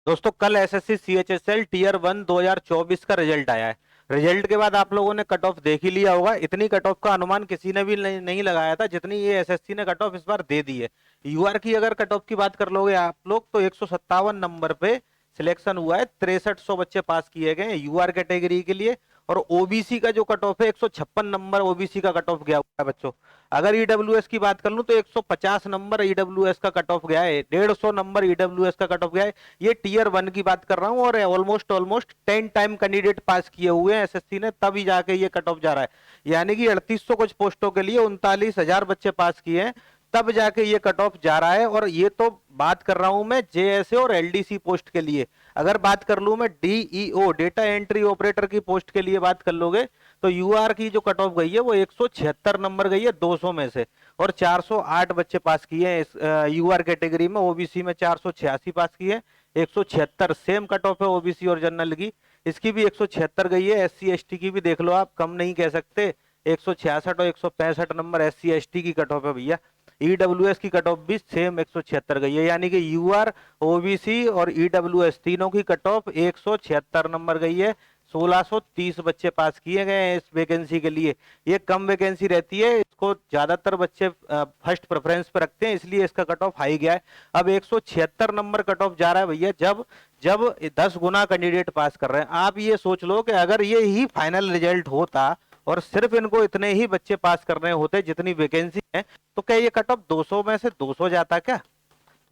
दोस्तों कल SSC CHSL tier 1 2024 का रिजल्ट आया है। रिजल्ट के बाद आप लोगों ने कट ऑफ देख ही लिया होगा। इतनी कट ऑफ का अनुमान किसी ने भी नहीं लगाया था जितनी ये एसएससी ने कट ऑफ इस बार दे दी है। यूआर की अगर कट ऑफ की बात कर लोगे आप लोग तो 157 नंबर पे सिलेक्शन हुआ है। 6300 बच्चे पास किए गए यूआर कैटेगरी के लिए। और ओबीसी का जो कट ऑफ है 156 नंबर ओबीसी का कट ऑफ गया हुआ है बच्चों। अगर ईडब्ल्यूएस की बात कर लूं तो 150 नंबर ईडब्ल्यूएस का कट ऑफ गया है। 150 नंबर ईडब्ल्यूएस का कट ऑफ गया है। ये टीयर 1 की बात कर रहा हूं और almost almost 10 time candidate pass किए हुए हैं एसएससी ने, तभी जाके ये कट ऑफ जा रहा है। यानी कि 3800 कुछ पोस्टों के लिए 39,000 बच्चे पास किए हैं, तब जाके ये कट ऑफ जा रहा है। और ये तो बात कर रहा हूं मैं जेएसए और एलडीसी पोस्ट के लिए। अगर बात कर लूं मैं डीईओ डेटा एंट्री ऑपरेटर की पोस्ट के लिए बात कर लोगे तो यूआर की जो कट ऑफ गई है वो 176 नंबर गई है 200 में से। और 408 बच्चे पास किए हैं इस यूआर कैटेगरी में। ओबीसी में 486 पास किए, 176 सेम कट ऑफ है ओबीसी और जनरल की। इसकी भी 176 गई है। एससी एसटी की भी देख लो आप, कम नहीं कह सकते। 166 और 165 नंबर एससी एसटी की कट ऑफ है भैया। ईडब्ल्यूएस की कट ऑफ भी सेम 176 गई है। यानी कि यूआर ओबीसी और ईडब्ल्यूएस तीनों की कट ऑफ 176 नंबर गई है। 1630 बच्चे पास किए गए हैं इस वैकेंसी के लिए। ये कम वैकेंसी रहती है, इसको ज्यादातर बच्चे फर्स्ट प्रेफरेंस पे रखते हैं, इसलिए इसका कट ऑफ हाई गया है। अब 176 नंबर कट ऑफ जा रहा है भैया, जब जब 10 गुना कैंडिडेट पास कर रहे हैं। आप ये सोच लो कि अगर ये ही फाइनल रिजल्ट होता और सिर्फ इनको इतने ही बच्चे पास करने होते जितनी वैकेंसी है, तो क्या ये कट ऑफ 200 में से 200 जाता? क्या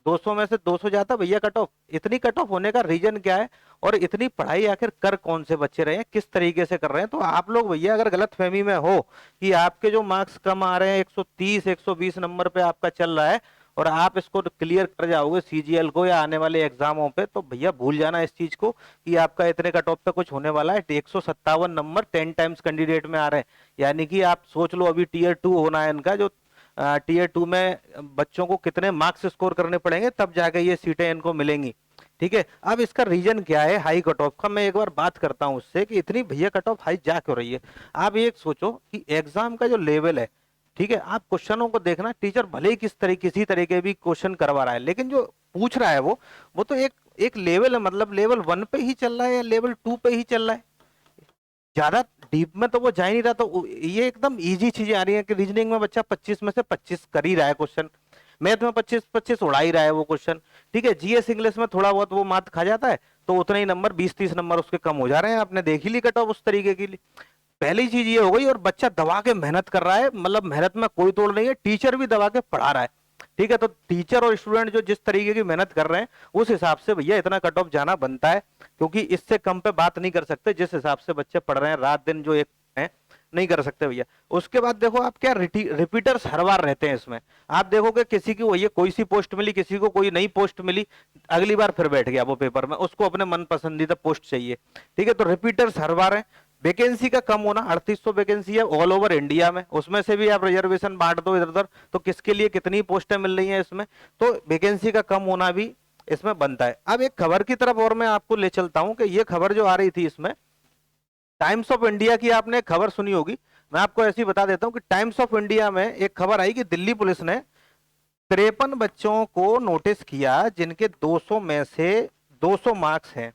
200 में से 200 जाता भैया कट ऑफ? इतनी कट ऑफ होने का रीजन क्या है? और इतनी पढ़ाई आखिर कर कौन से बच्चे रहे हैं, किस तरीके से कर रहे हैं? तो आप लोग भैया अगर गलत फहमी में हो कि आपके जो मार्क्स कम आ रहे हैं 130 120 नंबर पे आपका चल रहा है और आप इसको क्लियर कर जाओगे सीजीएल को या आने वाले एग्जामों पे, तो भैया भूल जाना इस चीज को कि आपका इतने कट ऑफ पे कुछ होने वाला है। 157 नंबर 10 टाइम्स कैंडिडेट में आ रहे हैं। यानी कि आप सोच लो अभी टीयर 2 होना है इनका, जो टीयर 2 में बच्चों को कितने मार्क्स स्कोर करने पड़ेंगे तब जाके ये सीटें इनको मिलेंगी। ठीक है, अब इसका रीजन क्या है हाई कट ऑफ का? मैं एक बार बात करता हूं उससे कि इतनी भैया कट ऑफ हाई जा क्यों रही है। आप ये सोचो कि एग्जाम का जो लेवल है, ठीक है, आप क्वेश्चनों को देखना, टीचर भले ही किसी तरीके भी क्वेश्चन करवा रहा है, लेकिन जो पूछ रहा है वो तो एक एक लेवल है। मतलब लेवल 1 पे ही चल रहा है या लेवल 2 पे ही चल रहा है, ज्यादा डीप में तो वो जा ही नहीं रहा। तो ये एकदम इजी चीजें आ रही है कि रीजनिंग में बच्चा 25 में से 25 कर ही रहा है क्वेश्चन, मैथ में 25 उड़ा ही रहा है वो क्वेश्चन। ठीक है, जीएस इंग्लिश में थोड़ा बहुत वो मात खा जाता है तो उतने ही नंबर 20-30 नंबर उसके कम हो जा रहे हैं। आपने देख ही ली कट ऑफ उस तरीके की। पहली चीज ये हो गई। और बच्चा दबा के मेहनत कर रहा है, मतलब मेहनत में कोई तोड़ नहीं है, टीचर भी दबा के पढ़ा रहा है। ठीक है, तो टीचर और स्टूडेंट जो जिस तरीके की मेहनत कर रहे हैं उस हिसाब से भैया इतना कट ऑफ जाना बनता है, क्योंकि इससे कम पे बात नहीं कर सकते। जिस हिसाब से बच्चे पढ़ रहे हैं रात दिन जो एक है, नहीं कर सकते भैया। उसके बाद देखो आप क्या रिपीटर्स हर बार रहते हैं इसमें। आप देखोगे किसी की वही कोई सी पोस्ट मिली, किसी को कोई नई पोस्ट मिली, अगली बार फिर बैठ गया वो पेपर में, उसको अपने मन पसंदीदा पोस्ट चाहिए। ठीक है, तो रिपीटर्स हर बार है। वैकेंसी का कम होना, 3800 वैकेंसी है ऑल ओवर इंडिया में, उसमें से भी आप रिजर्वेशन बांट दो इधर उधर तो किसके लिए कितनी पोस्टें मिल रही हैं इसमें, तो वैकेंसी का कम होना भी इसमें बनता है। अब एक खबर की तरफ और मैं आपको ले चलता हूं कि ये खबर जो आ रही थी इसमें, टाइम्स ऑफ इंडिया की आपने खबर सुनी होगी। मैं आपको ऐसी बता देता हूं कि टाइम्स ऑफ इंडिया में एक खबर आई कि दिल्ली पुलिस ने 53 बच्चों को नोटिस किया जिनके 200 में से 200 मार्क्स हैं।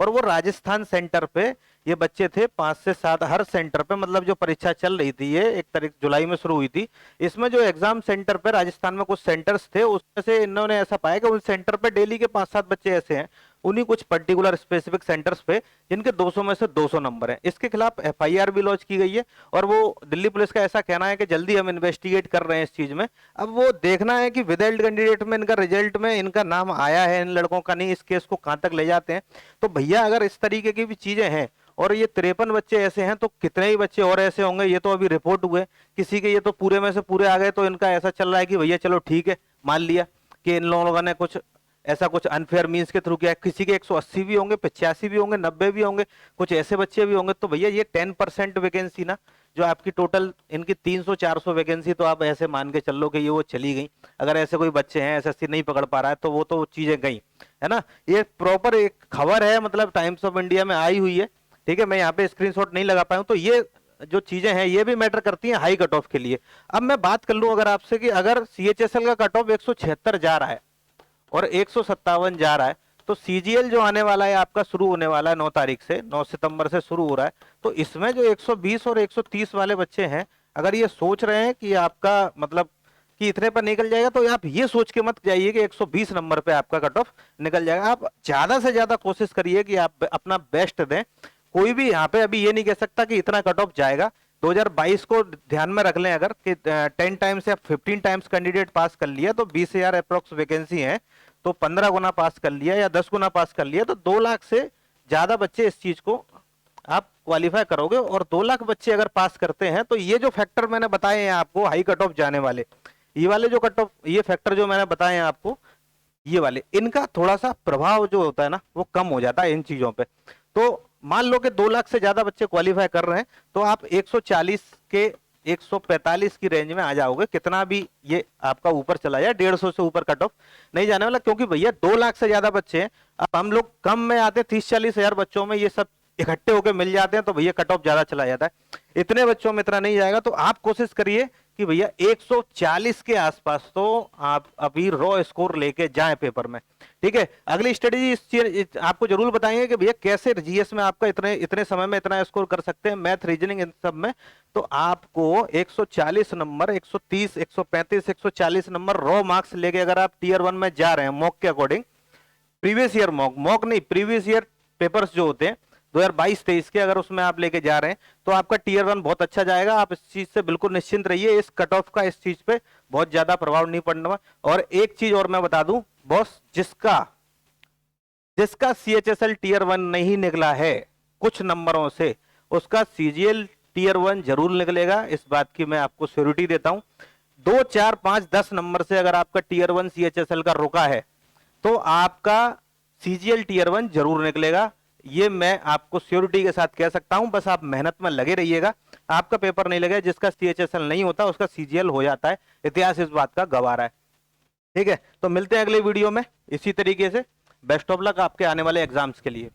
और वो राजस्थान सेंटर पे ये बच्चे थे, 5 से 7 हर सेंटर पे। मतलब जो परीक्षा चल रही थी ये 1 तारीख जुलाई में शुरू हुई थी, इसमें जो एग्जाम सेंटर पे राजस्थान में कुछ सेंटर्स थे, उसमें से इन्होंने ऐसा पाया कि उन सेंटर पे डेली के 5-7 बच्चे ऐसे हैं, उन्हीं कुछ पर्टिकुलर स्पेसिफिक सेंटर्स पे जिनके 200 में से 200 नंबर हैं। इसके खिलाफ एफआईआर भी लॉन्च की गई है। और वो दिल्ली पुलिस का ऐसा कहना है कि जल्दी हम इन्वेस्टिगेट कर रहे हैं इस चीज में। अब वो देखना है कि विदेल्ड कैंडिडेट में इनका रिजल्ट में इनका नाम आया है, इन लड़कों का नहीं, इस केस को कहां तक ले जाते हैं। तो भैया अगर इस तरीके की भी चीजें हैं और ये 53 बच्चे ऐसे हैं तो कितने ही बच्चे और ऐसे होंगे, ये तो अभी रिपोर्ट हुए किसी के, ये तो पूरे में से पूरे आ गए। तो इनका ऐसा चल रहा है कि भैया चलो ठीक है, मान लिया कि इन लोगों ने कुछ ऐसा कुछ अनफेयर मींस के थ्रू किया है। किसी के 180 भी होंगे, 85 भी होंगे, 90 भी होंगे, कुछ ऐसे बच्चे भी होंगे। तो भैया ये 10% वैकेंसी ना, जो आपकी टोटल इनकी 300-400 वैकेंसी, तो आप ऐसे मान के चल लो कि ये वो चली गई। अगर ऐसे कोई बच्चे हैं एसएससी नहीं पकड़ पा रहा है तो वो तो चीजें गई, है ना। ये प्रॉपर एक खबर है, मतलब टाइम्स ऑफ इंडिया में आई हुई है। ठीक है, मैं यहाँ पे स्क्रीनशॉट नहीं लगा पाया हूं। तो ये जो चीजें हैं ये भी मैटर करती हैं हाई कट ऑफ के लिए। अब मैं बात कर लूं अगर आपसे कि अगर सीएचएसएल का कट ऑफ 176 जा रहा है और 157 जा रहा है, तो सीजीएल जो आने वाला है आपका शुरू होने वाला है 9 तारीख से, 9 सितंबर से शुरू हो रहा है। तो इसमें जो 120 और 130 वाले बच्चे हैं, अगर ये सोच रहे हैं कि आपका मतलब कि इतने पर निकल जाएगा, तो आप ये सोच के मत जाइए कि 120 नंबर पे आपका कट ऑफ निकल जाएगा। आप ज्यादा से ज्यादा कोशिश करिए कि आप अपना बेस्ट दें। कोई भी यहाँ पे अभी ये नहीं कह सकता कि इतना कट ऑफ जाएगा। 2022 को ध्यान में रख लें, अगर कि 10 टाइम्स या 15 टाइम्स कैंडिडेट पास कर लिया तो 20,000 अप्रोक्स वैकेंसी है, तो 15 गुना पास कर लिया या 10 गुना पास कर लिया तो 2 लाख से ज्यादा बच्चे इस चीज को आप क्वालिफाई करोगे। और 2 लाख बच्चे अगर पास करते हैं तो ये जो फैक्टर मैंने बताए हैं आपको हाई कट ऑफ जाने वाले, ये वाले जो कट ऑफ, ये फैक्टर जो मैंने बताए हैं आपको, ये वाले, इनका थोड़ा सा प्रभाव जो होता है ना वो कम हो जाता है इन चीजों पे। तो मान लो कि 2 लाख से ज्यादा बच्चे क्वालिफाई कर रहे हैं तो आप 140 के 145 की रेंज में आ जाओगे। कितना भी ये आपका ऊपर चला जाए, 150 से ऊपर कट ऑफ नहीं जाने वाला, क्योंकि भैया 2 लाख से ज्यादा बच्चे हैं। अब हम लोग कम में आते 30-40 हजार बच्चों में ये सब इकट्ठे होकर मिल जाते हैं, तो भैया कट ऑफ ज्यादा चला जाता है। इतने बच्चों में इतना नहीं जाएगा। तो आप कोशिश करिए कि भैया 140 के आसपास तो आप अभी रॉ स्कोर लेके जाएं पेपर में, ठीक है। अगली स्ट्रेटेजी आपको जरूर बताएंगे कि भैया कैसे जीएस में आपका इतने इतने समय में इतना स्कोर कर सकते हैं, मैथ रीजनिंग इन सब में। तो आपको 140 नंबर, 130, 135, 140 नंबर रॉ मार्क्स लेके अगर आप टीयर 1 में जा रहे हैं मॉक के अकॉर्डिंग, प्रीवियस ईयर मॉक नहीं, प्रीवियस ईयर पेपर्स जो होते हैं 2022-23 के, अगर उसमें आप लेके जा रहे हैं तो आपका टीयर 1 बहुत अच्छा जाएगा। आप इस चीज से बिल्कुल निश्चिंत रहिए, इस कट ऑफ का इस चीज पे बहुत ज्यादा प्रभाव नहीं पड़ने वाला। और एक चीज और मैं बता दूं बॉस, जिसका सीएचएसएल टीयर 1 नहीं निकला है कुछ नंबरों से, उसका सीजीएल टीयर 1 जरूर निकलेगा, इस बात की मैं आपको श्योरिटी देता हूं। 2, 4, 5, 10 नंबर से अगर आपका टीयर 1 सीएचएसएल का रुका है तो आपका सीजीएल टीयर 1 जरूर निकलेगा, ये मैं आपको श्योरिटी के साथ कह सकता हूं। बस आप मेहनत में लगे रहिएगा, आपका पेपर नहीं लगेगा। जिसका सीएचएसएल नहीं होता उसका सीजीएल हो जाता है, इतिहास इस बात का गवाह है, ठीक है। तो मिलते हैं अगले वीडियो में इसी तरीके से। बेस्ट ऑफ लक आपके आने वाले एग्जाम्स के लिए।